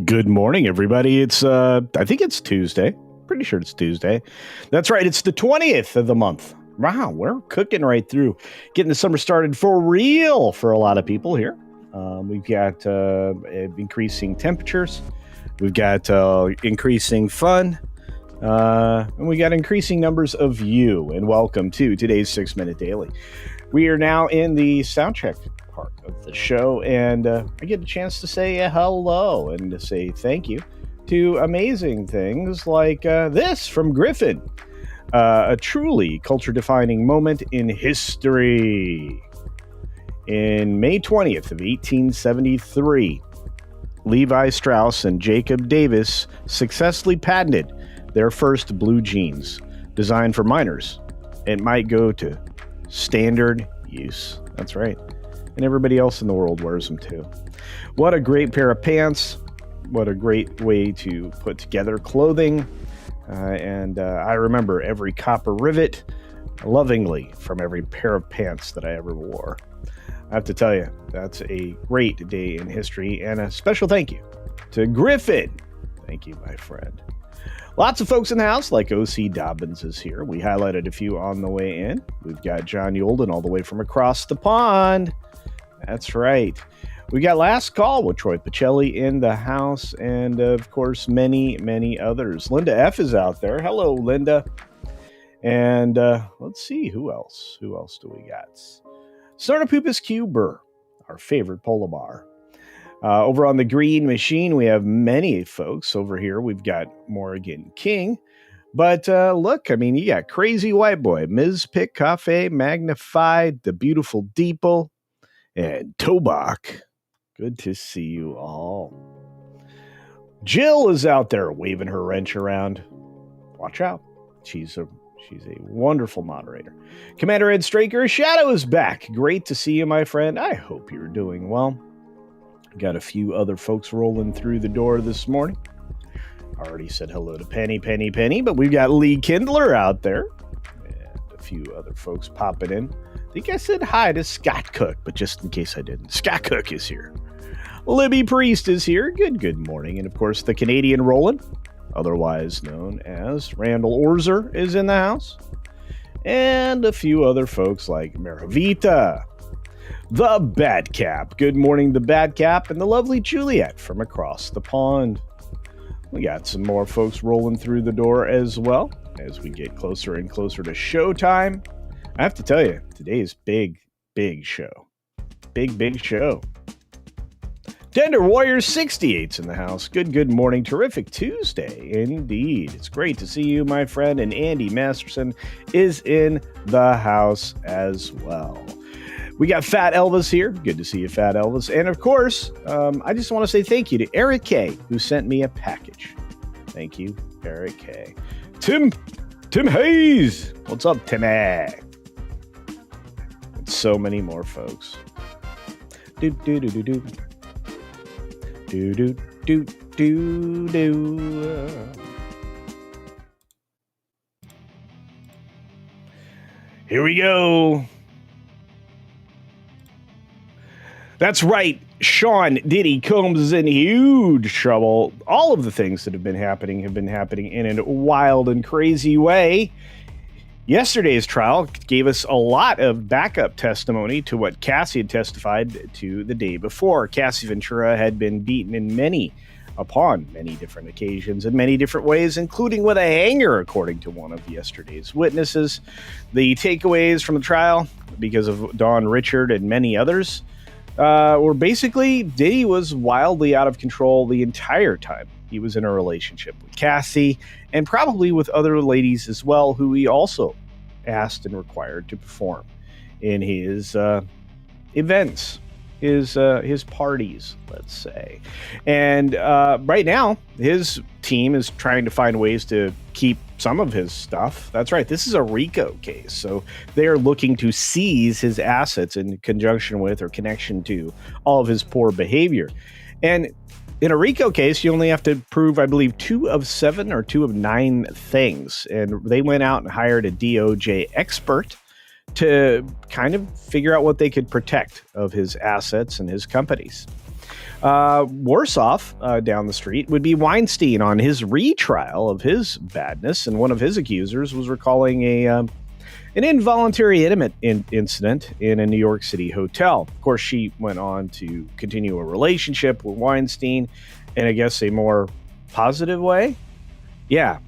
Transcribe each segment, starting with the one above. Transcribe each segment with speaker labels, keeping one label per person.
Speaker 1: Good morning, everybody. It's I think it's Tuesday. Pretty sure it's Tuesday. That's right. It's the 20th of the month. Wow, we're cooking right through, getting the summer started for real for a lot of people here. We've got increasing temperatures. We've got increasing fun. And we got increasing numbers of you. And welcome to today's 6-Minute Daily. We are now in the soundcheck part of the show, and I get a chance to say hello and to say thank you to amazing things like this from Griffin, a truly culture-defining moment in history. In May 20th of 1873, Levi Strauss and Jacob Davis successfully patented their first blue jeans, designed for minors. It might go to standard use. That's right. And everybody else in the world wears them too. What a great pair of pants. What a great way to put together clothing. And I remember every copper rivet lovingly from every pair of pants that I ever wore. I have to tell you, that's a great day in history, and a special thank you to Griffin. Thank you, my friend. Lots of folks in the house, like O.C. Dobbins is here. We highlighted a few on the way in. We've got John Yolden all the way from across the pond. That's right. We got Last Call with Troy Pacelli in the house, and of course, many, many others. Linda F. is out there. Hello, Linda. And let's see, who else? Who else do we got? Sarnapupus Cuber, our favorite polar bar. Over on the Green Machine, we have many folks. Over here, we've got Morgan King. But look, I mean, you got Crazy White Boy, Ms. Pick Cafe, Magnified, The Beautiful Deeple, and Tobach. Good to see you all. Jill is out there waving her wrench around. Watch out. She's a wonderful moderator. Commander Ed Straker, Shadow is back. Great to see you, my friend. I hope you're doing well. Got a few other folks rolling through the door this morning. I already said hello to Penny, but we've got Lee Kindler out there. And a few other folks popping in. I think I said hi to Scott Cook, but just in case I didn't, Scott Cook is here. Libby Priest is here. Good morning. And of course, the Canadian Roland, otherwise known as Randall Orzer, is in the house. And a few other folks like Maravita, the Batcap. Good morning, the Batcap, and the lovely Juliet from across the pond. We got some more folks rolling through the door as well as we get closer and closer to showtime. I have to tell you, today's big show. Big show. Tender Warrior 68's in the house. Good morning. Terrific Tuesday, indeed. It's great to see you, my friend. And Andy Masterson is in the house as well. We got Fat Elvis here. Good to see you, Fat Elvis. And of course, I just want to say thank you to Eric K., who sent me a package. Thank you, Eric K. Tim Hayes. What's up, Timmy? And so many more folks. Do. Here we go. That's right. Sean Diddy Combs is in huge trouble. All of the things that have been happening in a wild and crazy way. Yesterday's trial gave us a lot of backup testimony to what Cassie had testified to the day before. Cassie Ventura had been beaten upon many different occasions in many different ways, including with a hanger, according to one of yesterday's witnesses. The takeaways from the trial, because of Dawn Richard and many others, were basically Diddy was wildly out of control the entire time he was in a relationship with Cassie, and probably with other ladies as well, who he also asked and required to perform in his events, his parties, let's say. And right now, his team is trying to find ways to keep some of his stuff. That's right. This is a RICO case. So they're looking to seize his assets in conjunction with or connection to all of his poor behavior. And in a RICO case, you only have to prove, I believe, 2 of 7 or 2 of 9 things. And they went out and hired a DOJ expert to kind of figure out what they could protect of his assets and his companies. Worse off down the street would be Weinstein on his retrial of his badness, and one of his accusers was recalling an involuntary intimate incident in a New York City hotel. Of course, she went on to continue a relationship with Weinstein in, I guess, a more positive way. Yeah,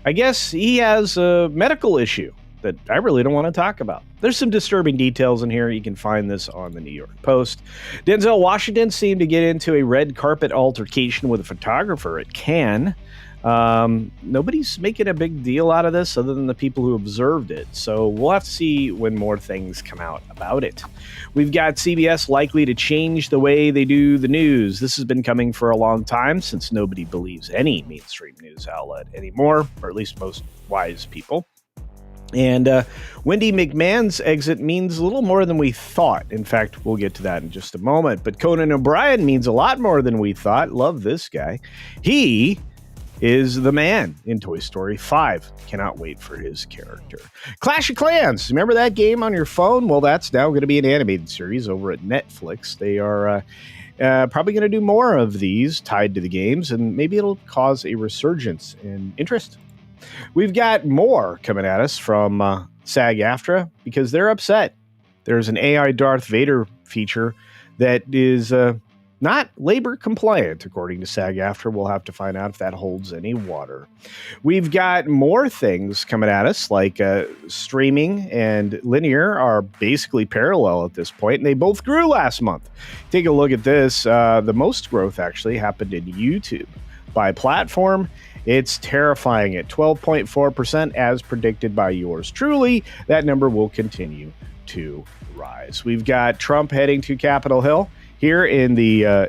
Speaker 1: I guess he has a medical issue that I really don't want to talk about. There's some disturbing details in here. You can find this on the New York Post. Denzel Washington seemed to get into a red carpet altercation with a photographer at Cannes. Nobody's making a big deal out of this other than the people who observed it. So we'll have to see when more things come out about it. We've got CBS likely to change the way they do the news. This has been coming for a long time since nobody believes any mainstream news outlet anymore, or at least most wise people. And Wendy McMahon's exit means a little more than we thought. In fact, we'll get to that in just a moment. But Conan O'Brien means a lot more than we thought. Love this guy. He is the man in Toy Story 5. Cannot wait for his character. Clash of Clans. Remember that game on your phone? Well, that's now going to be an animated series over at Netflix. They are probably going to do more of these tied to the games, and maybe it'll cause a resurgence in interest. We've got more coming at us from SAG-AFTRA because they're upset. There's an AI Darth Vader feature that is not labor compliant, according to SAG-AFTRA. We'll have to find out if that holds any water. We've got more things coming at us, like streaming and linear are basically parallel at this point, and they both grew last month. Take a look at this. The most growth actually happened in YouTube. By platform, it's terrifying at 12.4% as predicted by yours truly. That number will continue to rise. We've got Trump heading to Capitol Hill here in the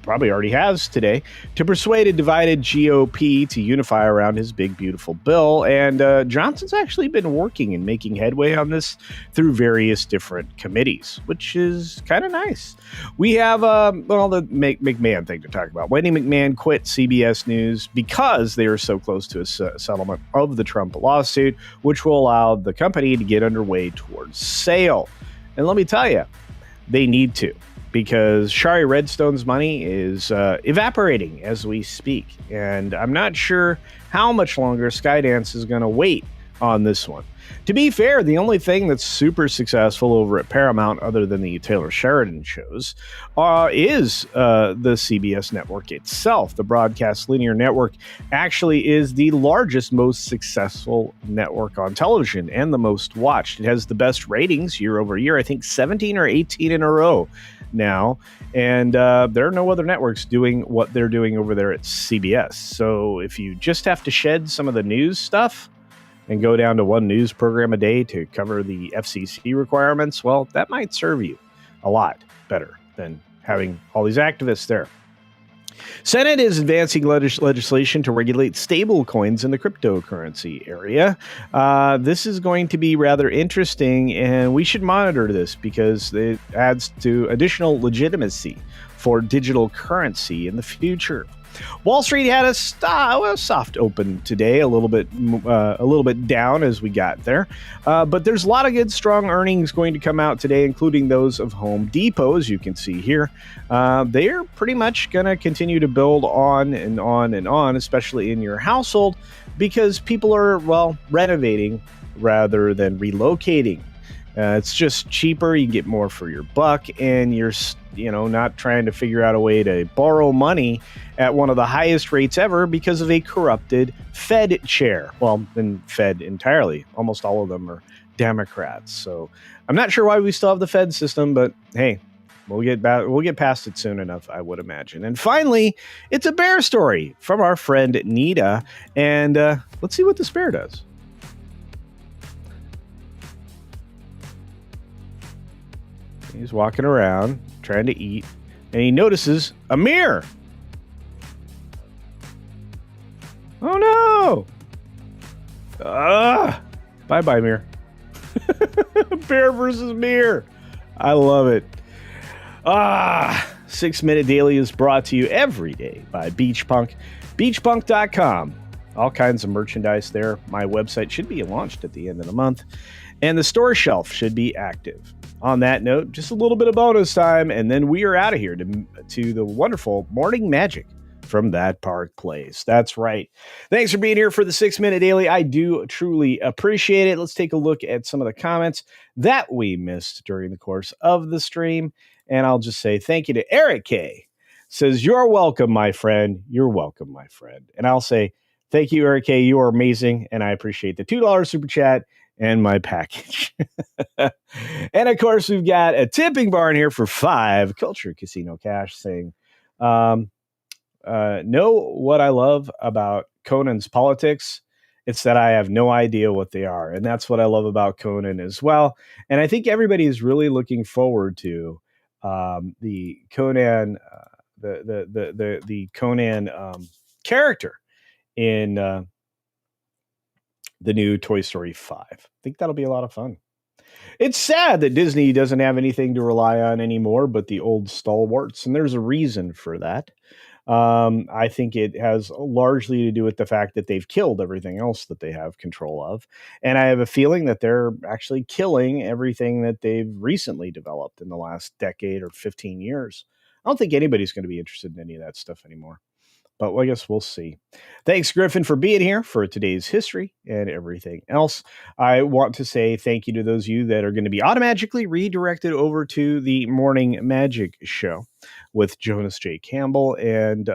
Speaker 1: probably already has today, to persuade a divided GOP to unify around his big, beautiful bill. And Johnson's actually been working and making headway on this through various different committees, which is kind of nice. We have the McMahon thing to talk about. Wendy McMahon quit CBS News because they are so close to a settlement of the Trump lawsuit, which will allow the company to get underway towards sale. And let me tell you, they need to, because Shari Redstone's money is evaporating as we speak. And I'm not sure how much longer Skydance is going to wait on this one. To be fair, the only thing that's super successful over at Paramount, other than the Taylor Sheridan shows, is the CBS network itself. The broadcast linear network actually is the largest, most successful network on television and the most watched. It has the best ratings year over year, I think 17 or 18 in a row now. And there are no other networks doing what they're doing over there at CBS. So if you just have to shed some of the news stuff and go down to one news program a day to cover the FCC requirements, well, that might serve you a lot better than having all these activists there. Senate is advancing legislation to regulate stable coins in the cryptocurrency area. This is going to be rather interesting, and we should monitor this because it adds to additional legitimacy for digital currency in the future. Wall Street had a soft open today, a little bit down as we got there. But there's a lot of good, strong earnings going to come out today, including those of Home Depot, as you can see here. They are pretty much going to continue to build on and on and on, especially in your household, because people are, renovating rather than relocating. It's just cheaper. You get more for your buck, and you're, not trying to figure out a way to borrow money at one of the highest rates ever because of a corrupted Fed chair. Well, then Fed entirely. Almost all of them are Democrats. So I'm not sure why we still have the Fed system, but hey, we'll get past it soon enough, I would imagine. And finally, it's a bear story from our friend Nita, and let's see what this bear does. He's walking around trying to eat, and he notices a mirror. Oh no! Bye-bye, mirror. Bear versus mirror. I love it. 6 Minute Daily is brought to you every day by Beachpunk. Beachpunk.com. All kinds of merchandise there. My website should be launched at the end of the month, and the store shelf should be active. On that note, just a little bit of bonus time, and then we are out of here to the wonderful morning magic from That Park Place. That's right. Thanks for being here for the 6-Minute Daily. I do truly appreciate it. Let's take a look at some of the comments that we missed during the course of the stream. And I'll just say thank you to Eric K. Says, "You're welcome, my friend. You're welcome, my friend." And I'll say, thank you, Eric K. You are amazing. And I appreciate the $2 super chat and my package. And of course, we've got a tipping bar in here for $5 Culture Casino Cash saying, know what I love about Conan's politics? It's that I have no idea what they are. And that's what I love about Conan as well. And I think everybody is really looking forward to the Conan, the Conan character in the new Toy Story 5. I think that'll be a lot of fun. It's sad that Disney doesn't have anything to rely on anymore but the old stalwarts, and there's a reason for that. I think it has largely to do with the fact that they've killed everything else that they have control of. And I have a feeling that they're actually killing everything that they've recently developed in the last decade or 15 years. I don't think anybody's going to be interested in any of that stuff anymore. But I guess we'll see. Thanks, Griffin, for being here for today's history and everything else. I want to say thank you to those of you that are going to be automatically redirected over to the Morning Magic Show with Jonas J. Campbell and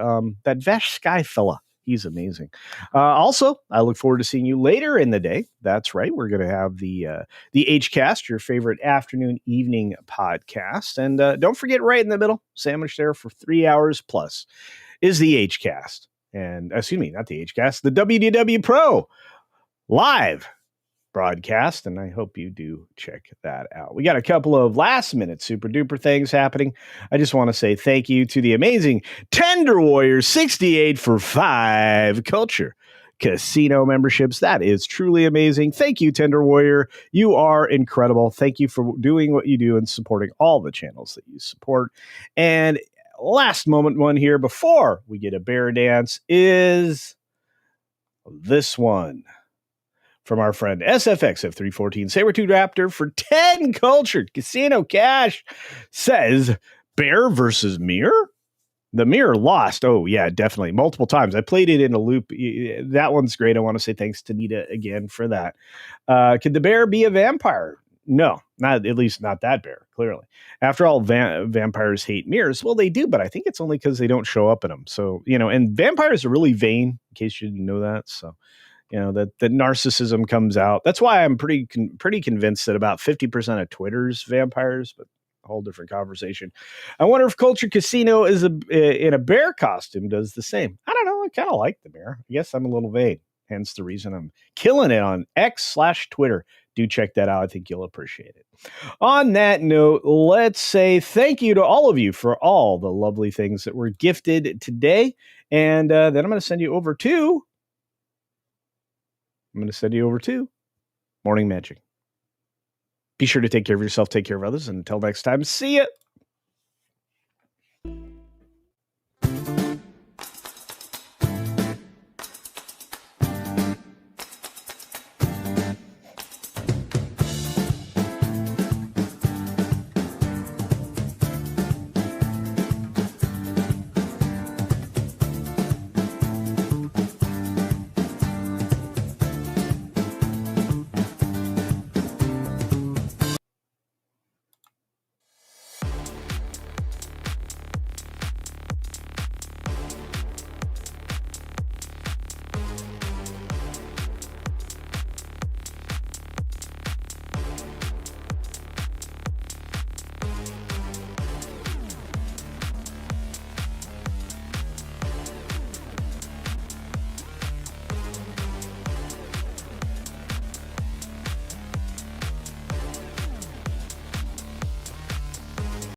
Speaker 1: that Vash Sky fella. He's amazing. Also, I look forward to seeing you later in the day. That's right. We're going to have the H-Cast, your favorite afternoon, evening podcast. And don't forget, right in the middle, sandwich there for 3 hours plus, is the H-Cast. And excuse me, not the H-Cast, the WDW Pro live broadcast. And I hope you do check that out. We got a couple of last minute super duper things happening. I just want to say thank you to the amazing Tender Warrior 68 for 5 Culture Casino memberships. That is truly amazing. Thank you, Tender Warrior. You are incredible. Thank you for doing what you do and supporting all the channels that you support. And last moment one here before we get a bear dance is this one from our friend SFX F314 Sabertooth Raptor for 10 Culture Casino Cash. Says, bear versus mirror? The mirror lost. Oh, yeah, definitely. Multiple times. I played it in a loop. That one's great. I want to say thanks to Nita again for that. Could the bear be a vampire? No, not at least not that bear, clearly. After all, vampires hate mirrors. Well, they do, but I think it's only because they don't show up in them. So, and vampires are really vain, in case you didn't know that. So, that narcissism comes out. That's why I'm pretty convinced that about 50% of Twitter's vampires, but a whole different conversation. I wonder if Culture Casino is in a bear costume does the same. I don't know. I kind of like the bear. I guess I'm a little vain. Hence the reason I'm killing it on X/Twitter. Do check that out. I think you'll appreciate it. On that note, let's say thank you to all of you for all the lovely things that were gifted today. And then I'm going to send you over to Morning Magic. Be sure to take care of yourself, take care of others. And until next time, see ya.